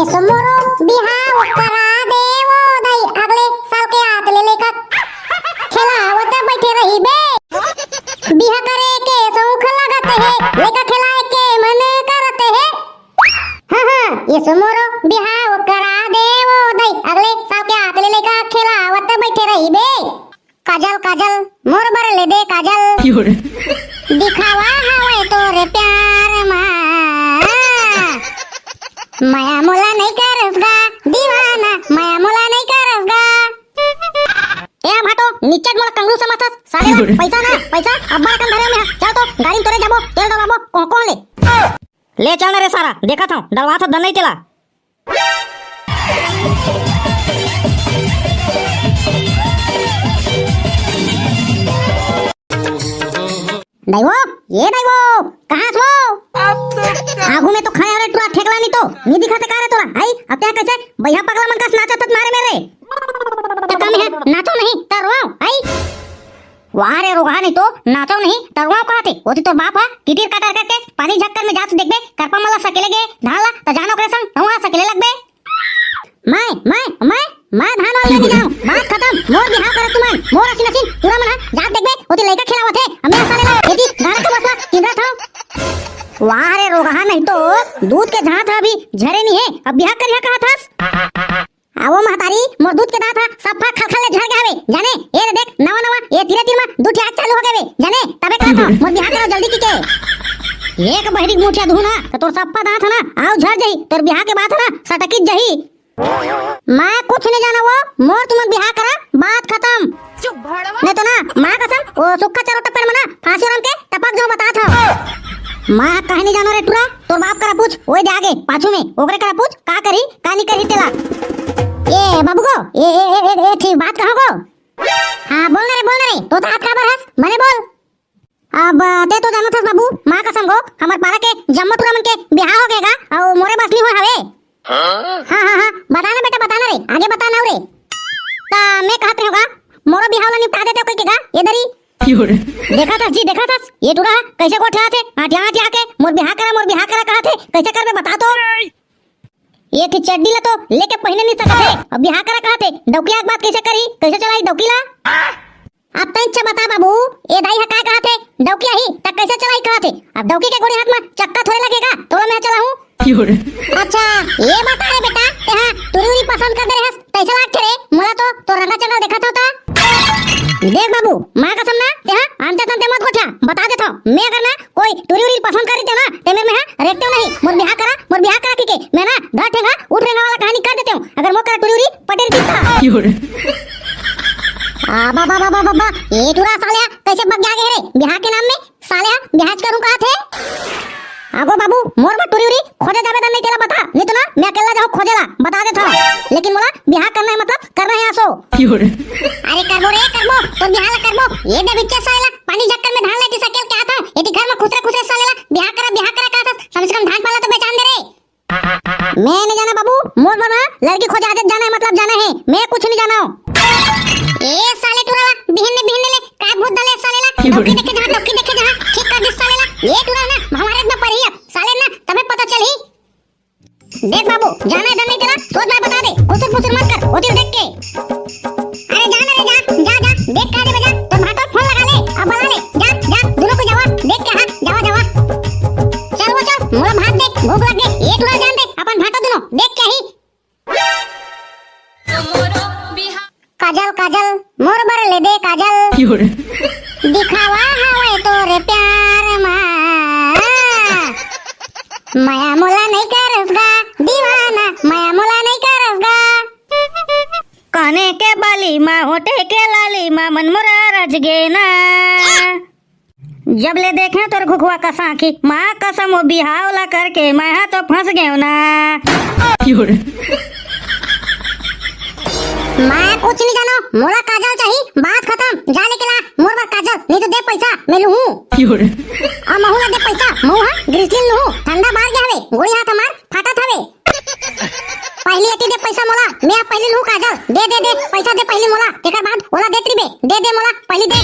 समोरो बिहाव करा देवो दई अगले साल के आतले लेकर खिलावत बैठे रही बे बिहा करे के सौख लगते है लेकर खिलाए के मन करते है। हां ये समोरो बिहाव करा देवो दई अगले साल के आतले लेकर खिलावत बैठे रही बे काजल काजल मोर बर ले दे काजल दिखावा हवे तोरे प्यार मा माया मोला नहीं करसगा दीवाना माया मोला नहीं करसगा ए भाटो नीचे मोला कंगरू समथस साले पैसा ना पैसा अब्बा कन धरे में चल तो गाड़ी तोरे जाबो तेल दबाबो कौन ले चल रे सारा देखा था डलवा था धन नहीं तेला दैवो ये दैवो कहां छो आगू में तो खाया रे टुरा ठेकला नहीं तो नहीं दिखाते का रे तोरा आई अब क्या कैसे भैया पगला मन का नाचत मारे मेरे तो कम है नाचो नहीं तरवाओ आई वाह रे रोगा नहीं तो नाचो नहीं तरवाओ कहते वो तो बाप है किटिर काटर करके पानी झक्कर में जात देखबे करपा मला सकेले गे ढाला त जानो करे संग हुआ सकेले लगबे मैं धान वाले लेके जाऊं बात खत्म मोर बिहाव करे तुमन मोर असिन असिन तुरा मन जात देखबे ओती लइका खिलावत है हमें साले एती गाना का मसला किंद्रा था वाह रे रोगा नहीं तो दूध के झात अभी झरे नहीं है अब बिहाव करिया कहा थास आवो महतारी मोर दूध के दांत सफा खलखले झड़ गए हवे जाने ये देख नवा नवा ये धीरे धीरे में दूध आग चालू हो गए जाने तबे कहा था मोर बिहाव करो जल्दी की एक बहरी मुठिया धुना तो तोर सफा दांत ना आओ झड़ जाई तोर बिहाव के बात ना सटकी जही मैं कुछ नहीं जाना वो मोर तुम बिहाव करा बात खत्म चुप भड़वा नहीं तो ना मां कसम वो सुक्का चरोटा पेड़ मना फांसी रम के टपक जो बता था मां कहीं नहीं जाना रे टुरा तोर बाप करा पूछ ओए दे आगे पाछू में ओकरे करा पूछ का करी का नहीं करी तेला ए बाबू को ए ठीक बात कहो को हां बोल रे तो हाथ का बर हस मने बोल अब ते तो जानो थस बाबू मां कसम को हमर पारा के जम्मो टुरा मन के बिहाव हो गएगा और मोरे बस नहीं हो हवे हाँ बताना बेटा बताना रे आगे बताना रे ता मैं कहत होगा मोरो बिहाव ला निपटा देते कोई केगा ये दरी देखा था जी देखा था ये टुरा कैसे को ठा थे आटिया के मोर बिहाव करा कहा थे कैसे करबे बता तो ये थी चड्डी ला तो लेके पहने नहीं सकते थे अब बिहाव करा कहा थे डौकिया की बात कैसे करी कैसे चलाई डौकीला अब तक अच्छा बता बाबू ये दाई है कहा थे डौकिया ही तक कैसे चलाई कहा थे अब डौकी के गोड़ी हाथ में चक्का थोड़े लगेगा तो मैं चलाऊं अच्छा ये बता रे बेटा हां तुरी पसंद कर दे रे कैसा लागते रे मोला तो रंगा चंगा देखा था देख बाबू मां कसम ना हां आंते तंते मत गोठा बता देता मैं अगर ना कोई तुरी पसंद करी थे ना ते मैं रेटो नहीं मोर बिहाव करा के मैं ना घाटेगा उठेगा वाला कहानी कर देता हूं अगर मोकरा तुरी पटेर दिखता बाबा ये टुरा सालिया कैसे बग गया रे बिहाव के नाम में सालिया बिहाज करूं कहा थे आगो बाबू मोर में टुरी खोजे जावे नहीं तेला बता नहीं तो ना मैं अकेला जाऊं खोजेला बता देता लेकिन मोला बिहाव करना है मतलब करना है आसो अरे करबो तो बिहाव करबो ये दे बिच्चा साला पानी झक्कर में धान लेती सकेल क्या था ये घर में खुसरे सालेला बिहाव करा कहा था कम से कम धान पाला तो बेचान दे रे मैं नहीं जाना बाबू मोर बना लड़की खोज आदत जाना है मतलब जाना है मैं कुछ नहीं जाना ए साले टुरा बिहन ले का भूत दले सालेला डोकी देखे जहां ठीक कर दे सालेला ये टुरा ना हमारे में पड़ी है साले ना तबे पता चली देख बाबू जाना है नहीं तेरा सोच मैं बता दे कुसुर मत कर होती देख के अरे जाना रे जा देख का दे बजा तो भाटो फोन लगा ले अब बना ले जा दोनों को जावा देख के हां जावा चल मोला भात देख भूख लग गई एक टुरा जान दे अपन भाटो दोनों देख के ही काजल मोर बर ले दे काजल दिखावा हवे तोरे प्यार मा माया मोला नहीं करसगा दीवाना माया मोला नहीं करसगा काने के बाली माँ होठे के लाली माँ मन मोरा रज गे ना जब ले देखे तोर घुघुआ का साखी माँ कसम वो बिहाव ला करके मैं तो फंस गयो ना मैं कुछ नहीं जानो मोला काजल चाहिए बात खत्म जा लेके ला मोर बार काजल नहीं तो दे पैसा मैं लूं आ महुला दे पैसा महुआ ग्रिसलिन लूं ठंडा बाहर गया हवे गोली हाथ हमार फाटा थावे पहली अति दे पैसा मोला मैं पहली लूं काजल दे पैसा दे पहली मोला तेकर बाद ओला दे त्रिबे दे मोला पहली दे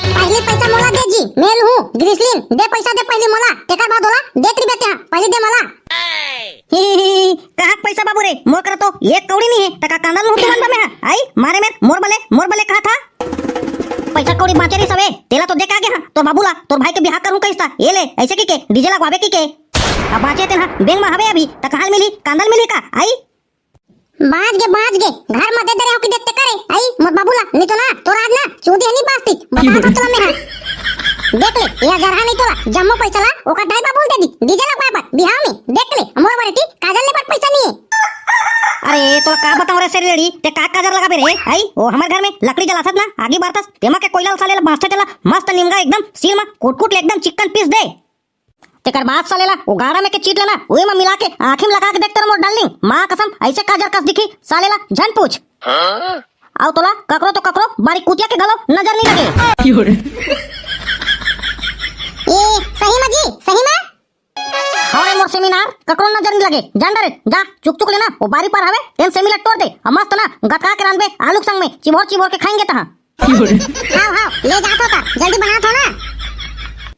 पहली पैसा मोला दे जी मैं लूं ग्रिसलिन दे पैसा दे पहली मोला तेकर बाद ओला दे त्रिबे त्या पहली दे मोला कहां रे मोर कर तो एक कौड़ी नहीं है तका कांदा नु तुमन में है आई मारे में मोर बले कहा था पैसा कौड़ी बांचे रे सबे तेला तो देख आ गया तो बाबूला तोर भाई के बियाह करूं कैसा ये ले ऐसे की के डीजे लगवावे की के अब बांचे तेना बैंक में हवे अभी त कहां मिली कांदल मिली का आई बाज गे घर में दे दे हो कि देते करे आई मोर बाबूला नहीं तो ना तोर आज ना चूदी नहीं बास्ती बता तो में है देख ले या जरा नहीं तोला जम्मो पैसा ला ओका डाई बाबू दे दी डीजे लगवा पर बिहाव में देख ले मोर बरेटी काजल ले पर पैसा नहीं है अरे तो का बताऊं रे सेरेड़ी ते का काजर लगाबे रे आई ओ हमर घर में लकड़ी जलासत ना आगे बारतस तेमा के कोयला साले बांसते तेला मस्त निमगा एकदम सील में कुट एकदम चिकन पीस दे तेकर बात सालेला वो गाड़ा में के चीट लेना ओए में मिला के आंखें में लगा के देख तेरा मोर डार्लिंग मां कसम ऐसे काजर कस दिखी सालेला झन पूछ आओ तोला ककरो बारी कुतिया के गलो नजर नहीं लगे ए सही में हां मोर सेमिनार ककरो नजर नहीं लगे जान रे जा चुक लेना वो बारी पर हवे तेन सेमिनार तोड़ दे मस्त ना गटका के रांधबे आलू संग में चिबोर के खाएंगे तहां हां ले जात होता जल्दी बनात हो ना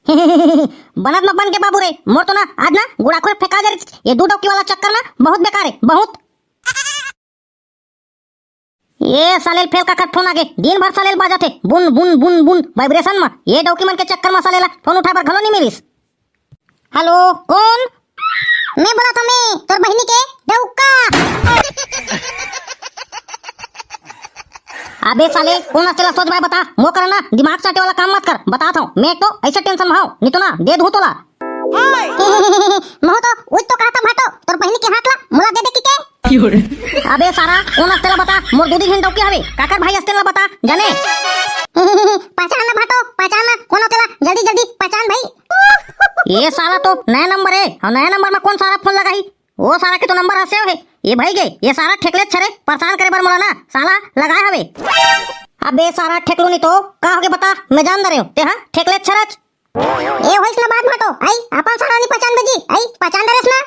बनत न बन के बाबू रे मोर तो ना आज ना गुड़ा को फेंका दे ये दो डोकी वाला चक्कर ना बहुत बेकार है बहुत ये सालेल फेल का फोन आगे दिन भर सालेल बाजा थे बुन बुन बुन बुन वाइब्रेशन में ये डोकी मन के चक्कर में सालेला फोन उठा पर घलो नहीं मिलिस हेलो कौन मैं बोला था मैं तोर बहनी के डौका अबे साले कौन असला सोच भाई बता मो करना दिमाग चाटे वाला काम मत कर बताता हूं मैं तो ऐसा टेंशन में हूं नहीं तो ना दे दूं तोला मो तो उठ तो कहता भाटो तोर बहनी के हाथ ला मुला दे दे की अबे सारा कौन असला बता मोर दूधी घंटा की हवे काकर भाई असला बता जाने पहचान ना भाटो पहचान कौन होतेला जल्दी पहचान भाई ये साला तो नया नंबर है और नया नंबर में कौन सारा फोन लगाई वो सारा के तो नंबर हसे है ये भाई गए ये सारा ठेकले छरे परेशान करे बर मोला ना साला लगाए हवे अबे सारा ठेकलो नहीं तो का होगे बता मैं जान दे रहे हूं ते हां ठेकले छरच ए होइस ना बात भाटो आई अपन सारा नहीं पहचान बजी आई पहचान दरेस ना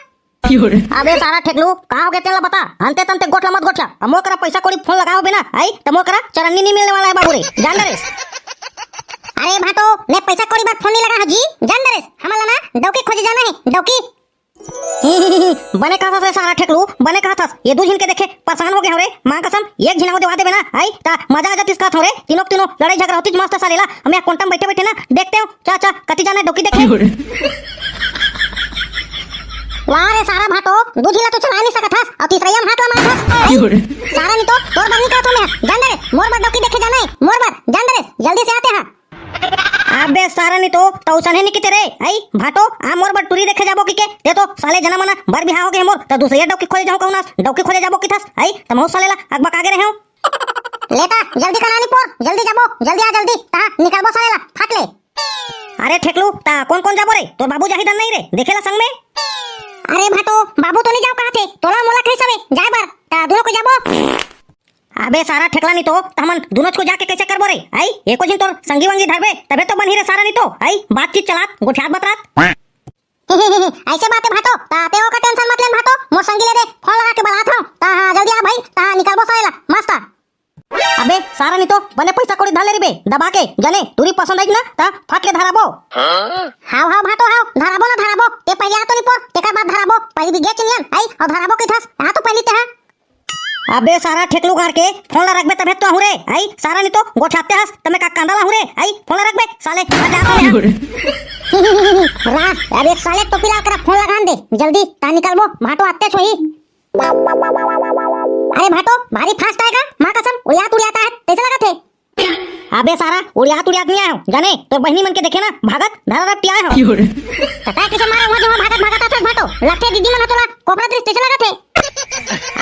अबे सारा ठेकलू का होगे तेला बता अंते तंते गोठला मत गोठला अमो करा पैसा कोड़ी फोन लगाओ बिना आई तमो करा चरन्नी नहीं मिलने वाला है बाबू रे जान दरेस अरे भाटो ने पैसा कोड़ी बात फोन नहीं लगा हाजी जान दरेस हमला ना डौकी खोजे जाना है डौकी बने कहा था सारा ठेकलू बने कहा था ये दो झिन के देखे परेशान हो गए हो रे मां कसम एक झिना को देवा दे बिना आई ता मजा आ जाती इसका थोड़े तीनों लड़ाई झगड़ा होती मस्त सालेला हम कोंटम बैठे ना देखते हो चाचा कति जाने डोकी देखे वाह रे सारा भाटो दो झिला तो चला नहीं सकत हस और तीसरा यम हाथ ला मारत हस सारा नहीं तो तोर बनी का तो मैं जान दे मोर बार डोकी देखे जाना है मोर बार जान दे जल्दी से आते हैं अबे सारा नहीं तो उसने नहीं किते रे आई भाटो आ मोर बट टूरी देखे जाबो की के ते तो साले जना मना बर बिहा हो गए मोर त दूसरे डौकी खोले जाओ कहूना डौकी खोले जाबो की थस आई त मो सालेला अगबा कागे रहे हो लेता जल्दी कनानी पोर जल्दी जाबो जल्दी आ जल्दी ता निकालबो सालेला फाट ले अरे ठेकलू ता कौन जाबो रे तो बाबू जाहिदन नहीं रे देखेला संग में अरे भाटो बाबू तो नहीं जाओ कहा थे तोला मोला कैसे सबे जाय बर ता दोनों को जाबो अबे सारा ठेकला नहीं तो हमन दोनों को जाके कैसे करबो रे आई एको दिन तोर संगी वंगी धरबे तबे तो बन ही रे सारा नहीं तो आई बातचीत चलात गोठियात बतरात ऐसे बातें भाटो ताते ओ का टेंशन मत ले भाटो मोर संगी ले दे फोन लगा के बुलात हूं ता जल्दी आ भाई ता निकालबो साला मस्त अबे सारा नहीं तो बने पैसा कोड़ी धाले रे बे दबा के जाने तुरी पसंद आई ना ता फाट के धराबो हाव भाटो हाव धराबो ना धराबो ते पहले आ तो नहीं पर तेकर बाद धराबो पहले भी गेच नियन आई और धराबो के थस आ तो पहले ते अबे सारा ठेकलू घर के फोन ला रखबे तबे तो हुरे आई सारा नहीं तो गोठाते हस तमे का कांदा ला हुरे आई फोन ला रखबे साले आ जा रा अबे साले टोपी ला कर फोन लगा दे जल्दी ता निकलबो भाटो आते छोही अरे भाटो भारी फास्ट आएगा मां कसम उड़ियात है कैसे लगा थे अबे सारा उड़ियात नहीं आया हूं जाने तो बहनी मन के देखे ना भागत धरा पिया हो पता कैसे मारे वहां जो भागत आता भाटो लगते दीदी मन तोला कोपरा स्टेशन लगा थे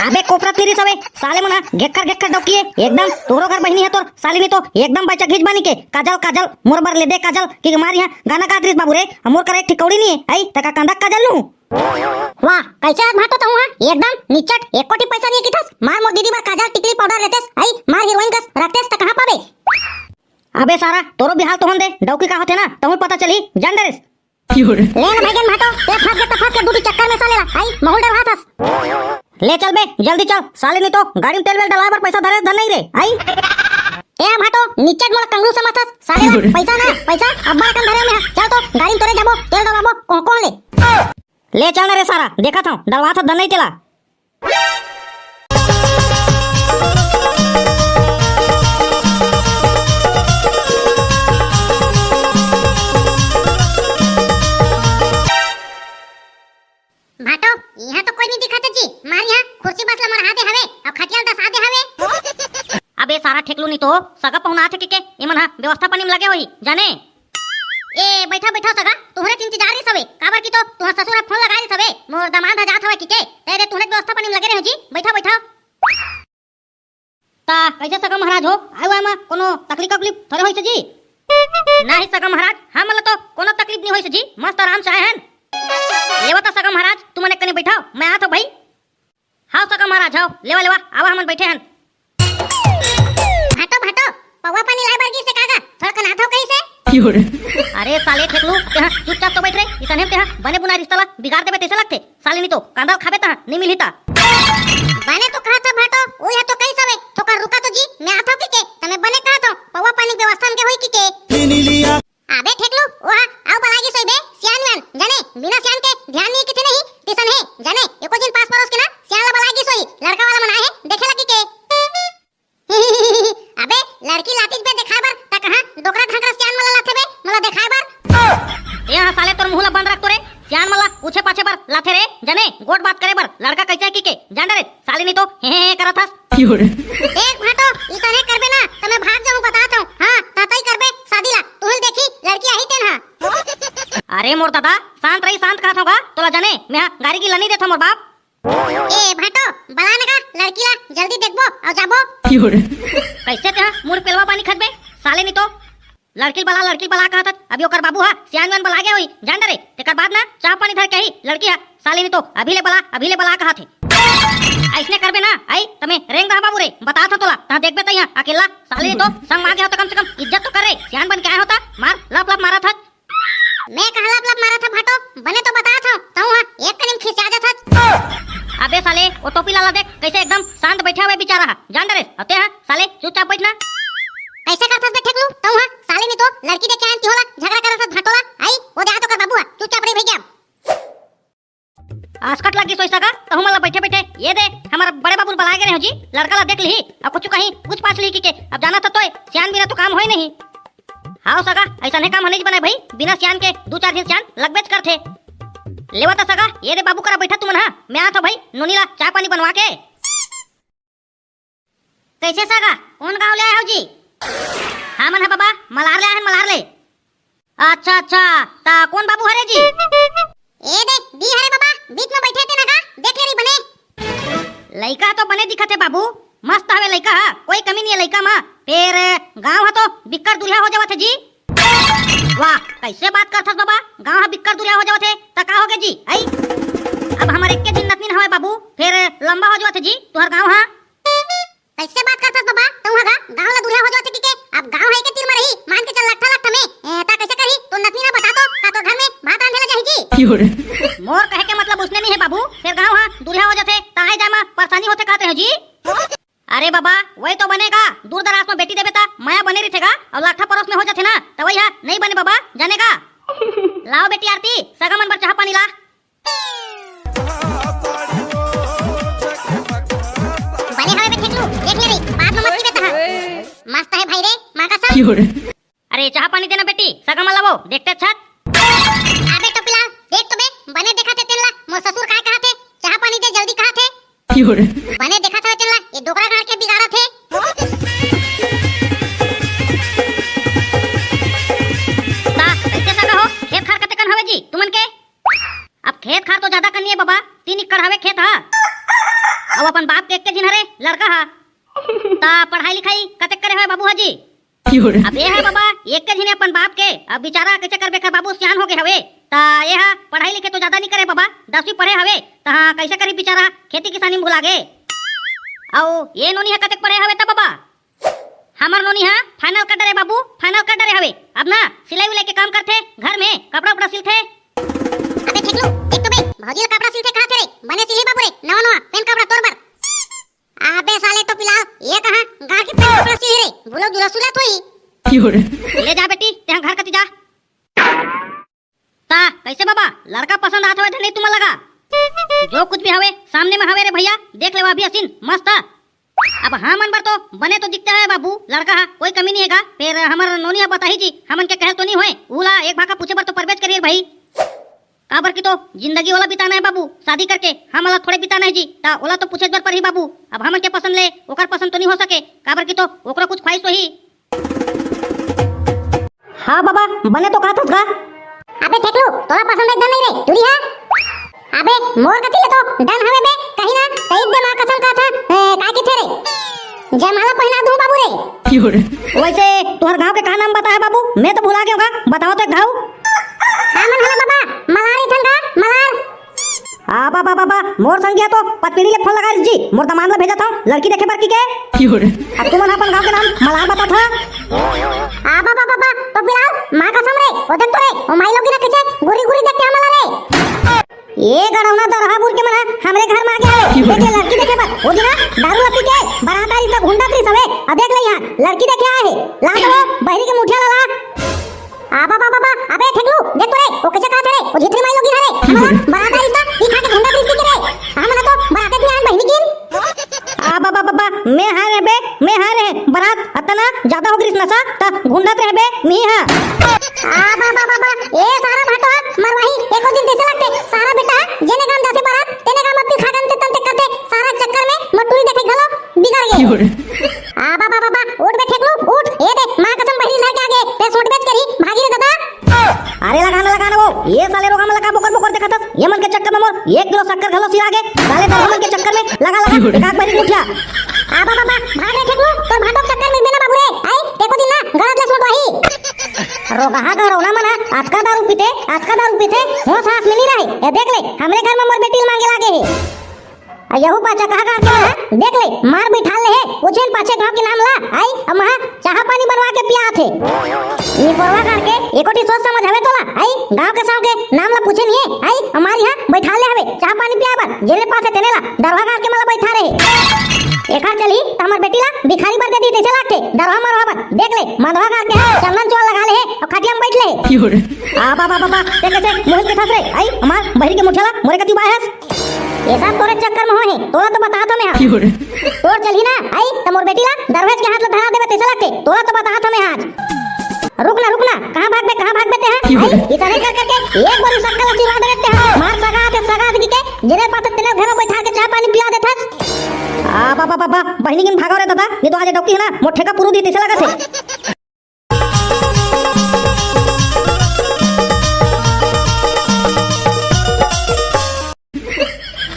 अबे कोपरत नहीं सबे साले मना घेक्कर डौकी एकदम तोरो घर बहनी है तोर साली नहीं तो एकदम बच्चा घिच बानी के काजल मोर बर ले दे काजल की मार यहां गाना गा दरिस बाबू रे मोर करे ठिकौड़ी नहीं है आई तका कांदा काजल लू वाह कैसे भाटो तो हुआ एकदम निचट एक कोटी पैसा नहीं की थस मार मोर दीदी बार काजल टिकली पाउडर लेतेस आई मार हीरोइन कस रखतेस त कहां पाबे अबे सारा तोरो बिहाल तो होंदे डौकी का होते ना तमु पता चली जान दरिस ले ना भाईगन भाटो ते फास के दूधी चक्कर में सालेला आई महुल हाथस ले चल बे जल्दी चल साले नहीं तो गाड़ी में तेल वेल डलाए पर पैसा धरे धर नहीं रे आई ए भाटो नीचे मोला कंगरू समथस साले पैसा अब्बा कन धरे में चल तो गाड़ी में तोरे जाबो तेल डलाबो कौन ले चल रे सारा देखा था डलवा था धर नहीं तेला यहाँ तो कोई नहीं दिखत जी। मार यहाँ कुर्सी बस ला मरहा दे हवे अब खटिया दसा दे हवे। अबे सारा ठेकलू नहीं तो सगा पहुना थे के एमन हा व्यवस्था पानी में लगे होई जाने। ए बैठा बैठा सगा तुहरे इंतजार री सवे काबर की तो तुहर ससुर फोन लगा री सवे मोर दामाद हा जात हवे की के तेरे तुहरे व्यवस्था पानी में लगे रहे जी। बैठा बैठा ता कैसे सगा महाराज हो आयो आमा कोनो तकलीफ थोड़े होई छ जी। नहीं सगा महाराज हमला तो कोनो तकलीफ नहीं होई छ जी मस्त आराम से आए हन। लेवा ता सगा महाराज तुमने कने बैठाओ मैं आतो भाई। हां सगा महाराज हां लेवा लेवा आवा हमन बैठे हन। भाटो भाटो पवा पानी लाए बरगी से कागा थोड़ा कना थो कैसे। अरे साले ठेकलू तेहा चुपचाप तो बैठ रे इसने तेहा बने बुना रिश्ता ला बिगाड़ देबे तैसे लगते साले नहीं तो कांदा खाबे ता नहीं मिलता। बने तो कहा था भाटो ओ या तो कैसे वे तो कर रुका तो जी मैं आतो की के तने बने कहा तो पवा पानी व्यवस्था में के होई की के। अबे ठेकलू ओहा आओ बलागी सोई बे सियान मैन जाने बिना सियान के ध्यान नहीं किथे नहीं टिसन है जाने एको दिन पास पड़ोस के ना सियान ला बलागी सोई लड़का वाला मना है देखे लगी के। अबे लड़की लातीज बे दिखाए बर ता कहां डोकरा ढाकरा सियान मला लाथे बे मला दिखाए बर। यहाँ साले तोर मुंह ला बंद रख तो रे सियान मला पूछे पाछे बर लाथे रे जाने गोट बात करे बर लड़का कैसे की के जान रे साले नहीं तो हे करत हस। एक भाटो इतने करबे ना तो मैं भाग जाऊं बताता हूं। हां तातई करबे शादी ला तुहल देखी लड़की आई तेन हां। अरे मोर दादा शांत रही शांत कहत होगा तोला जाने मैं गाड़ी की लनी देथो मोर बाप। ए भाटो बलाने का लड़की ला जल्दी देखबो और जाबो। कैसे ते मुड़ पेलवा पानी खदबे साले नहीं तो लड़की बला कहत अभी ओकर बाबू हा सियान वन बला गया होई जान रे तेकर बाद ना चाय पानी धर के ही लड़की हा साले नहीं तो अभी ले बला कहत है। ऐसने करबे ना आई तमे रेंग दा बाबू रे बता था तोला ता देखबे त यहां अकेला साले नहीं तो संग मार गया तो कम से कम इज्जत तो कर रे सियान बन के आया होता मार लप लप मारा था। मैं कहा लप लप मारा था भाटो बने तो बता था तू हां एक कनिम खिंचा जा था। अबे साले वो टोपी लाला देख कैसे एकदम शांत बैठा हुआ बेचारा है जान रे अते हां साले चुपचाप बैठना। कैसे करथस बे ठेकलू तू हां साले नहीं तो लड़की देख के आंती होला झगड़ा करत भाटोला आई वो दे तो कर बाबू चुपचाप रे भैया। आसकट लगी सोई सका तो हमला बैठे बैठे ये दे हमारा बड़े बाबू बुला गए हो जी लड़का ला देख ली अब कुछ कहीं कुछ पाछ ली के अब जाना था तो सियान बिना तो काम होई नहीं। हां सका ऐसा नहीं काम होने बने भाई बिना सियान के दो चार दिन सियान लगबेच करथे। लेवा ता सगा ये दे बाबू करा बैठा तुम ना मैं आता भाई नोनीला चाय पानी बनवा के। कैसे सगा कौन गांव ले आए हो जी। हां मन है बाबा मलार ले। अच्छा ता कौन बाबू हरे जी। ए दे दी हरे बाबा बीच में बैठे थे ना का देख ले बने लइका तो बने दिखते बाबू मस्त हवे लइका कोई कमी नहीं है लइका मा फिर गांव हा तो बिक्कर दुल्हा हो जावत है जी। वाह कैसे बात करथस बाबा गांव हा बिक्कर दुल्हा हो जावत है त का होगे जी आई अब हमारे एक के दिन नतनीन हवे बाबू फिर लंबा हो जावत है जी तुहर गांव हा। कैसे बात करथस बाबा तू हां गांव ला दुल्हा हो जावत है के अब गांव है के तीर में रही मान के चल लट्ठा में ता कैसे करी तू नतनीना बता दो का तो घर में भात रांधे ला जाही जी। मोर कहे के मतलब उसने नहीं है बाबू फिर गांव हा दुल्हा हो जाते ताए जामा परेशानी होते कहते हैं जी। अरे बाबा वही तो बनेगा दूर दराज में बेटी देवे ता माया बने रहेगा और लाठा परोस में हो जाते ना तो वही नहीं बने बाबा जानेगा। लाओ बेटी आरती सगा मन पर चाह पानी ला। बने हवे बे ठेकलू देख ले रे बात में मत की बेटा मस्त है भाई रे मां का सब। अरे चाह पानी देना बेटी सगा मन लाओ देखते छत। अबे तो पिला देख तो बे बने देखा थे तेला मोर ससुर काय कहा थे चाह पानी दे जल्दी कहा थे बने देखा था तेला ये डोकरा गाड़ के बिगाड़ा थे। ता कैसे सगा हो खेत खार कते कन हवे जी तुमन के अब खेत खार तो ज्यादा करनी है बाबा 3 एकड़ हवे खेत हा अब अपन बाप के एक के जिन हरे लड़का हा ता पढ़ाई लिखाई कते करे हवे बाबू हाजी। अब ये है बाबा एक के जिने अपन बाप के अब बेचारा कैसे करबे कर बाबू सियान हो गए हवे ता ये हा पढ़ाई लिखे तो ज्यादा नहीं करे बाबा 10वीं पढ़े हवे ता कैसे करी बेचारा खेती किसानी में भुला गे। औ ये नोनी हा कते पढ़े हवे ता बाबा हमर नोनी हा फाइनल कर डरे बाबू फाइनल कर डरे हवे अब ना सिलाई उलाई के काम करथे घर में कपड़ा उपड़ा सिलथे। अबे ठेकलू देख तो बे भौजी कपड़ा सिलथे कहा थे रे बने सिली बाबू रे नवा पेन कपड़ा तोर बर। अबे साले तो पिला ये कहां गाड़ के पेन कपड़ा सिली रे भूलो दुला सुला तोई ले जा बेटी ते घर कति जा ता कैसे बाबा लड़का पसंद आत हवे नहीं तुम लगा जो कुछ भी हवे सामने में हवे रे भैया देख लेवा अभी हसीन मस्त। अब हाँ मन बर तो बने तो दिखता है बाबू लड़का हा कोई कमी नहीं हैगा फिर हमार नोनिया बताही जी हमन के कहल तो नहीं होए उला एक भाका पूछे बर तो परवेज करिए भाई काबर की तो जिंदगी ओला बिताना है बाबू, शादी करके हम वाला थोड़े बिताना है जी। ता ओला तो पूछे पर ही बाबू, अब हमन के पसंद ले ओकर पसंद तो नहीं हो सके, काबर की तो ओकरा कुछ ख्वाहिश तो ही। हाँ बाबा बने तो कहत का। अबे ठेकलू तोरा पसंद एकदम नहीं रे तुरी है। अबे मोर कथी ले तो डन हवे बे कहीं ना कहीं दे मां कसम का था का की थे रे जयमाला पहना दूं बाबू रे। वैसे तुम्हारे गांव के का नाम बताया बाबू, मैं तो भुला गया होगा, बताओ तो एक गाँव। आमन हला बाबा मलारी थंगा मलार। हाँ बाबा बाबा मोर संगिया तो पत्नी ले फोन लगा जी, मोर दमाद ला भेजा था लड़की देखे बार की के। अब तुमन अपन गांव के नाम मलार बता था। आ बाबा बाबा तो बिलाल मां कसम रे ओ देख तो रे ओ माई लोग ना कचे गुरी गुरी देख के हमला रे ये गड़ौना दरहापुर के मना हमरे घर में आ गया है। देखे लड़की देखे पर वो दिना दारू ला पी के बरातारी सब गुंडा त्री सबे अब देख ले यहां लड़की देखे आए है ला दो बहरी के मुठिया ला। आ बाबा बाबा अबे ठेकलू देख तो रे ओ कैसे का रे ओ जितरी माई लोग गिरा रे हमरा बरातारी सा ई खा के गुंडा त्री के रे हमना तो बराते में आन बहनी किन। आ बाबा बाबा मैं हां रे बे मैं हां रे बरात अतना ज्यादा हो गई नशा त गुंडा रे बे मी हां। आ बाबा बाबा ए सारा भाटो मरवाही एको दिन कैसे लगते सारा बेटा जेने काम जाते बारात तेने काम अपनी खागन ते तंते करते सारा चक्कर में मटूरी देखे गलो बिगड़ गए। आ बाबा बाबा उठ बे ठेकलू उठ ए दे मां कसम बहरी लाके आगे ते सोट बेच करी भागी रे दादा। अरे लगाना वो ये साले रोगा में लगा बोकर बोकर देखा था ये मन के चक्कर में मोर 1 किलो शक्कर घलो सिर आगे साले दरमन के चक्कर में लगा एक बारी मुठिया। आ बाबा बाबा भाग रे ठेकलू तो भाटो चक्कर में बिना बाबू रे आई एको दिन ना गलत ले सोट वही रोगा गरौना मना आज का दारू पीते हो सांस में नहीं रहे ये देख ले हमरे घर में मोर बेटी मांगे लागे है यहू पाचा कहा का के देख ले मार बिठा ले है उछेन पाछे गांव के नाम ला आई अब वहां चाह पानी बनवा के पिया थे ये परवा करके एकोटी सोच समझ हवे तोला आई गांव के साव के नाम ला पूछे नहीं है आई हमारे यहां बैठा ले हवे चाह पानी पिया बर जेले पासे तेनेला दरवा कर के मला बैठा रहे एका चली त हमर बेटी ला भिखारी पर दे दी कैसे लागते दरवा मरवा बर देख ले मधवा कर के चंदन चोल लगा ले और खटिया में बैठ ले। आ बाबा बाबा ते कैसे मोहित के साथ रे आई हमार बहरी के मुठिया ला मोरे कती बाहस ये सब तोरे चक्कर में हो है तोरा तो बता तो मैं हां तोर चली ना आई त मोर बेटी ला दरवेज के हाथ ला धरा देबे कैसे लागते तोरा तो बता तो मैं आज रुकना कहां भाग बे ते हां इतने कर करके एक बार सक्का ला चिरा देते हैं मार सगा के के जेरे पास तेने घर में बैठा के चाय पानी पिला देता। आ बाबा बाबा बहनी किन भागा रे दादा ये तो आज डॉक्टर है ना मोठे का पुरु दी कैसे लगा थे।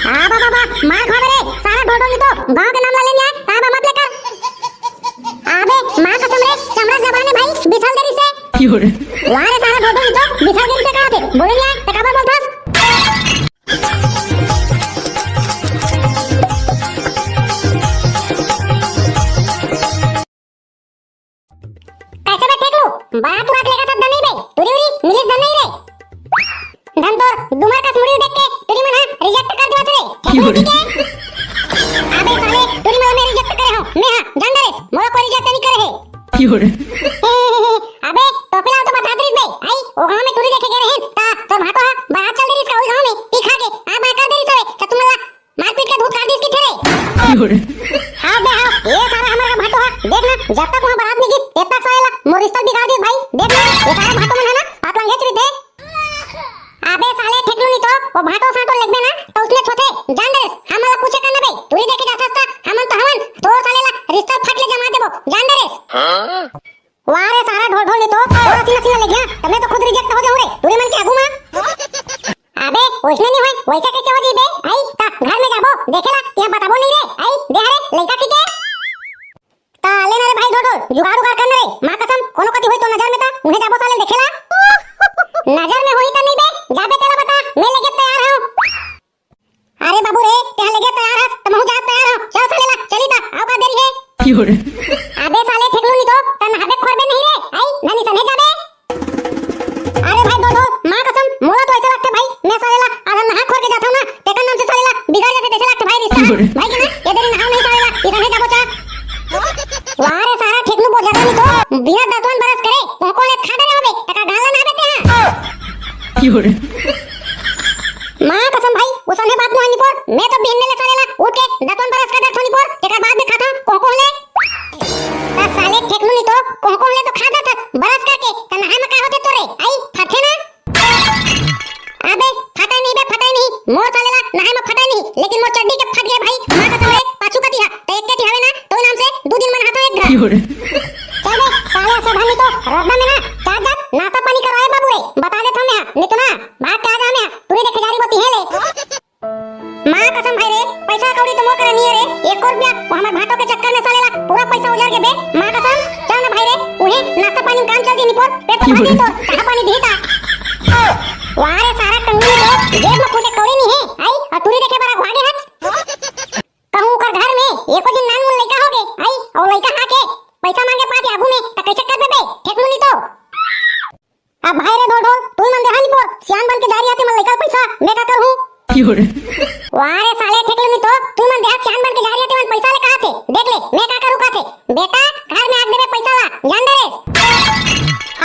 हां बाबा मार खा रे सारा ढोढोंगी तो गांव के नाम ला लेने आए साहब मत लेकर अबे मां कसम रे चमड़ा जबान है भाई बिछल देरी से वाह रे सारा ढोढोंगी तो बिछल देरी से कहा थे बोले नहीं आए ते खबर बोलथास। कैसे बैठे तू बात रात लेगा तब नहीं बे तुरी उरी मिलिस धन नहीं रे धन तो दुमर का मुड़ी देख के तुरी मना रिजेक्ट कर दिया रे ठीक है। अबे साले तुरी मना मैं रिजेक्ट करे हो मैं हां जान रे मोरा कोई रिजेक्ट नहीं करे है अबे तो पिला तो बता दे बे आई ओ गांव में तुरी देखे गए हैं ता तो भाटो बाहर चल देरी इसका गांव में पी खा के आ बाहर कर देरी सबे तो तुम मारपीट के धूत काट दी की थे हां बे हां ये सारा हमारा भाटो देखना जब तक वहां बारात नहीं गई तब तक साला मोर रिश्ता बिगाड़ दी भाई देखना ये सारा भाटो मन है ना आप लंगे चली दे। अबे साले ठेकलू नहीं तो वो भाटो साटो लगबे ना तो उसने छोटे जान दे हमला पूछे करना बे तू ही देखे जाता था हमन तो हवन तो साले ला रिश्ता फट ले जमा देबो जान दे हां वाह रे सारा ढोल ढोल नहीं तो और सीना ले गया तब तो खुद रिजेक्ट हो जाऊ रे तू मन के आगू मां अबे उसने नहीं होई वैसा कैसे हो जी बे आई ता घर में जाबो देखेला क्या बताबो नहीं रे आई दे रे लइका ठीक है ता ले ना रे भाई ढोल जुगाड़ उगाड़ करना रे मां कसम कोनो कति होई तो नजर में ता उन्हें जाबो साले देखेला नजर में होई त नहीं बे जाबे तेरा बता मैं लेके तैयार हूं। अरे बाबू रे क्या लेके तैयार है तुम हो जा तैयार हो चल साले ला चली ता आओ का देरी है अबे साले ठेकलू नहीं तो तन हबे खोरबे नहीं रे आई नानी सने जाबे अरे भाई दो मां कसम मोला तो ऐसा लगता भाई मैं साले ला आज नहा खोर के जाता हूं ना तेरा नाम से साले ला बिगड़ जाते जैसे लगता भाई रिश्ता भाई के ना ये देरी नहाओ नहीं साले ला इधर जाबो चा वाह रे सारा ठेकलू बोल जाता नहीं तो बिना दतवन बरस करे कोको ले खा दे होबे तका गाला ना बेते हां मां कसम भाई वो सने बात नु आनी पर मैं तो बिन ले साले ला उठ के दतवन बरस का दथोनी पर एका बाद में खाता कोको ले ता साले ठेकलू नहीं तो कोको ले तो खा जाता बरस करके ता नहा में का होते तो रे आई फटे ना अबे लेकिन मोर चड्डी के फट गए भाई मां कसम रे पाछू कती हा त एक के हवे ना तो नाम से 2 दिन मन हाथो एक घर चल बे साले सब हमी तो रद्दा में ना चार जात नाश्ता पानी करवाए बाबू रे बता दे थम यहां नहीं तो ना भाग के आ जा मैं पूरी देखे जारी बती है ले मां कसम भाई रे पैसा कौड़ी तो मोर करे नहीं रे 1 रुपया वो हमर भाटो के चक्कर में सालेला पूरा पैसा उजड़ के बे मां कसम चल ना भाई रे उहे नाश्ता पानी काम चल दी निपोर पेट तो भर दी तो चाह पानी देता वारे सारा कंगनी रे जेब में खोटे कौड़ी नहीं है आई और तुरी देखे बड़ा भागे हट कहूं कर घर में एको दिन नान मुन लइका होगे आई और लइका हाके पैसा मांगे पाती आगू में त कैसे कर बे ठेकलू नहीं तो अब भाई रे ढोल ढोल तू मन देहानी पोर सियान बन के जारी आते मन लइका पैसा मैं का करूं वारे साले ठेकलू नहीं तो तू मन देहा सियान बन के जारी आते मन पैसा ले कहां थे देख ले मैं का करूं का थे बेटा घर में आग देबे पैसा ला जान दे रे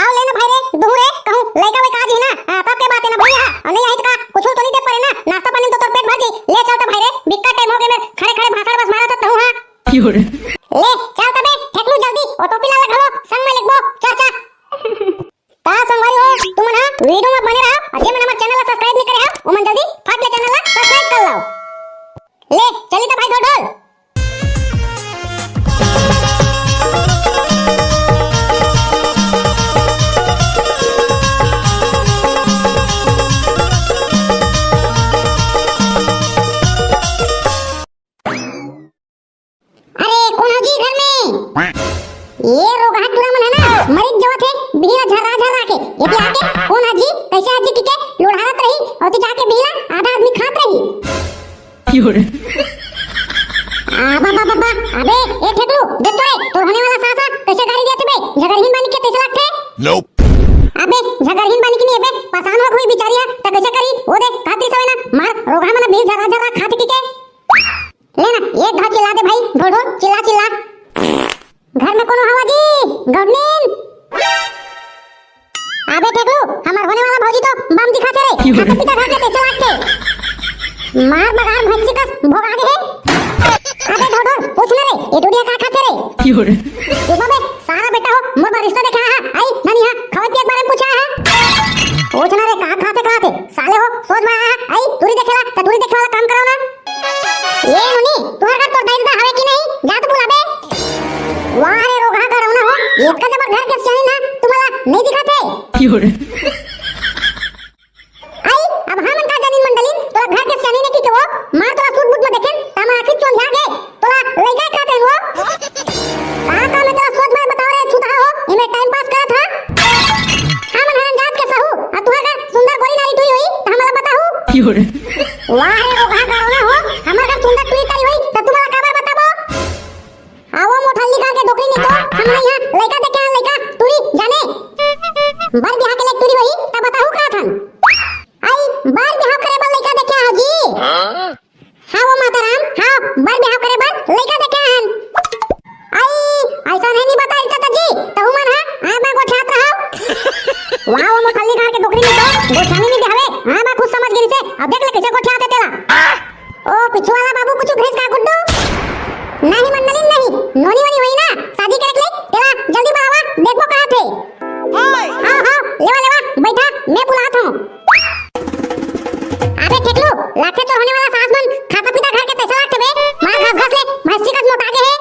आओ लेना भाई रे दूरे कहूं लइका वे का जी ना तब के बात है ना भैया और नहीं आई तो का कुछ तो नहीं दे पड़े ना नाश्ता पानी तो तोर पेट भर जी ले चल तो भाई रे बिक्का टाइम हो गए मैं खड़े खड़े भाषण बस मारा तो हां ले चल तबे ठेकलू जल्दी और टोपी ला घरो संग में लिखबो चाचा ता संगवारी हो तुम ना वीडियो में बने रहो और जे मन हमार चैनल सब्सक्राइब नहीं करे हो वो मन जल्दी फट ले चैनल ला सब्सक्राइब कर लो ले चली तो भाई ढोल ढोल ये रोग हाथ पूरा मन है ना मरीज जवा थे बिना झरा झरा के यदि आके कौन हाजी कैसे हाजी टिके लोढ़ात रही और तो जाके बिना आधा आदमी खात रही बाबा बाबा अबे ए ठेकलू देख तो रे तोर होने वाला सासा कैसे गाड़ी देते बे झगरहीन बानी के कैसे लगते नोप अबे झगरहीन बानी की नहीं बे पसान हो कोई बेचारी है त कैसे करी वो दे खाती सवे ना मार रोगा मन भी झरा झरा खाती टिके लेना एक घाव चिल्ला दे भाई ढोल ढोल चिल्ला चिल्ला घर में कोनो हवा जी गवनीन अबे ठेकलू हमार होने वाला भौजी तो बम दिखाते रे खाता पिता खा के कैसे लागते मार बगार भैंसी का भोग आगे है अबे ढोढो पूछ ना रे ये डुडिया का खाते रे तू बाबे सारा बेटा हो मोर रिश्ता देखा है आई नानी हां खावे पिए के बारे में पूछा है पूछ ना रे का खाते साले हो सोच में आया आई तुरी देखेला त तुरी देखे वाला काम कराओ ना ये मुनी तुम्हारा तो दाइदा हवे की नहीं जा तो बुला बे वारे रोगा करो ना हो एक का जब घर के सियानी ना तुम्हाला नहीं दिखाते आई अब हम का जानिन मंडलिन तोरा घर के सियानी ने की वो मार तोरा सूट बूट में देखेन तमा आखिर चोन जागे तोरा लइका खाते वो का में तोरा सोच में बताओ रे छुटा हो इमे टाइम पास करत हा हम हरन जात के सहू आ तुहार सुंदर गोरी नारी तुई होई त हमरा बताहू वारे रोगा करो ना हो हमर घर सुंदर तुई तारी होई त तुम्हाला काबर बताबो आवो मोठल्ली का के डोकरी नहीं तो हम यहां लइका देखे लइका तुरी जाने बार बिहार के ले तुरी वही त बताहू का थन आई बार बिहार करे बल लइका देखे हाजी हां वो माताराम हां बार बिहार करे बल लइका देखे हन आई ऐसा नहीं बताई चाचा जी तहु मन हां आ बा गोठात रहो वाह वो मोठल्ली का के डोकरी नहीं तो गोठानी नहीं दिहावे हां बा खुद समझ गिरी से अब देख ले कैसे गोठाते तेला ओ पिछु वाला बाबू कुछ भेज का गुड्डू नहीं मंडलिन नहीं नोनी वाली हुई ना शादी करे ले तेरा जल्दी बुलावा देखो कहां थे हां हां लेवा बैठा मैं बुलाता हूं अबे ठेकलू लाखे तो होने वाला सास मन खाता पीता घर के पैसा लागते बे मार घास घास ले भैंसी का मोटा के है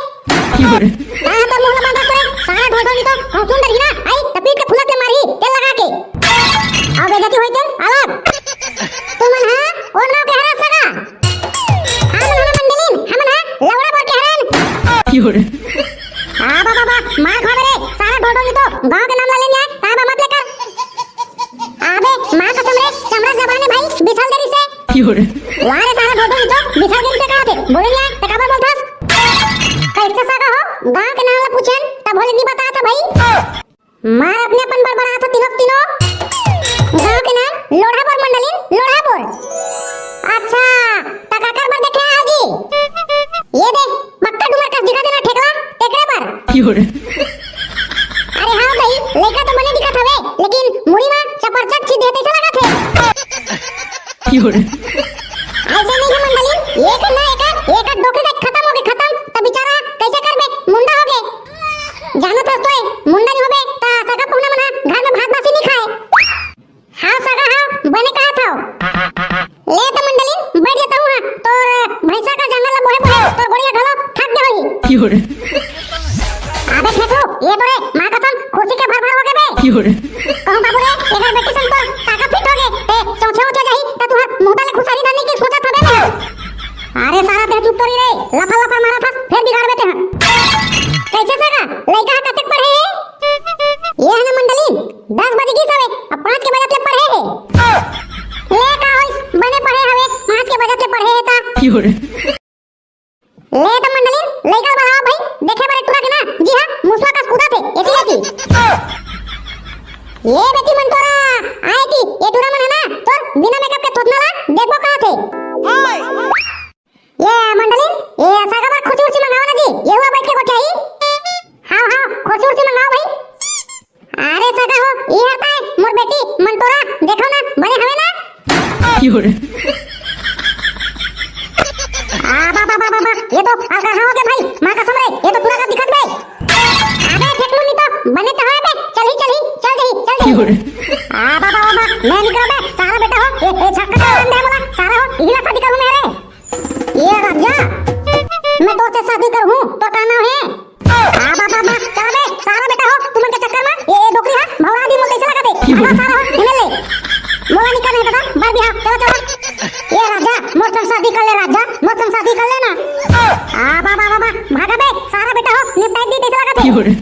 हां तो मुंह बांधा करे सारा ढोल ढोल तो हम सुंदर ही ना आई तपीट के फुलत मारी तेल लगा के अब बेजती होई तेल अलग तुमन हां और नाव के हरा सगा हां मन मंडलिन हमन हां लवड़ा पर के हरन हां बाबा मार खा रे सारा ढोल ढोल तो गांव के नाम ला लेने आए साहब मत लेकर अबे मां कसम रे चमड़ा जबान है भाई बिछल देरी से वारे सारा ढोल ढोल तो बिछल देरी से कहा थे बोले नहीं त काबर बोलथस कैसे सगा हो गांव के नाम ला पूछन त भोले नहीं बताता भाई मार अपने अपन बड़बड़ा था तीनों गांव के नाम लोढ़ापुर मंडलिन लोढ़ापुर अच्छा तकाकर बर देखे हाजी ये दे मक्का डुमर का दिखा देना ठेकला टेकरे पर अरे हां भाई लइका तो मने दिखत हवे लेकिन मुड़ी में चपरचट सीधे तैसे लगा थे ऐसे नहीं है मंडलिन एक ना एक डोके तक खत्म हो गए खत्म त बेचारा कैसे करबे मुंडा हो गए जानो तो मुंडा नहीं होबे त सगा पहुना मना घर में भात बासी नहीं खाए हां सगा हां बने कहा था ले तो मंडलिन बैठ जाता हूं तोर भैंसा का जंगल बोहे बोहे तोर गोड़िया घलो थक गई होई Fiore, अबे फेंकू ये तो रे मां कसम खुशी के भर भर हो गए बे Fiore, कहूं बाबू रे एकर बेटी सन तो काका फिट हो गए ते चौथे उठे जाही त तुहर मुंह तले खुसारी धरने की सोचा थबे बे अरे सारा देह चुप करी रे लफा लफा मारा था फिर बिगाड़ देते हैं कैसे सगा लइका कतक पढ़े है ये है ना मंडली 10 बजे की सवे अब 5 के बजे तक पढ़े है ले का होइस बने पढ़े हवे 5 के बजे तक पढ़े है ता Fiore, ले तो मंडली लइका बढ़ाओ भाई देखे बारे टुरा के ना जी हां मुसवा का कूदा थे एती एती ये बेटी मन तोरा आए थी ये टुरा मन है ना तोर बिना मेकअप के थोतना ला देखबो कहां थे ये मंडली ये सागा बार खुशी उसी मंगाओ ना जी ये हुआ बैठ के को चाहिए हां हां खुशी उसी मंगाओ भाई अरे सागा हो ये हटा है मोर बेटी मन तोरा देखो ना बने हवे ना Fiore, बाबा बाबा बाबा ये तो अगर हो गए भाई मां कसम रे ये तो पूरा का दिखत बे अबे फेंकलू नहीं तो बने तो है बे चल जही Fiore, बाबा बाबा मैं निकल बे सारा बेटा हो ये छक्का का बंदे बोला सारा हो इला शादी करूं मेरे ये राजा मैं तो से शादी करूं तो का नाम है बाबा बाबा चल बे सारा बेटा हो तुम के चक्कर में ये डोकरी है भवरा दी मोल कैसे लगा दे सारा हो इने ले मोला निकल नहीं दादा बार बिहार चलो चलो ये राजा मोर शादी कर ले राजा मोर शादी कर लेना बाबा बाबा भागा बे सारा बेटा हो निपटाई दी कैसे लगा दे Fiore,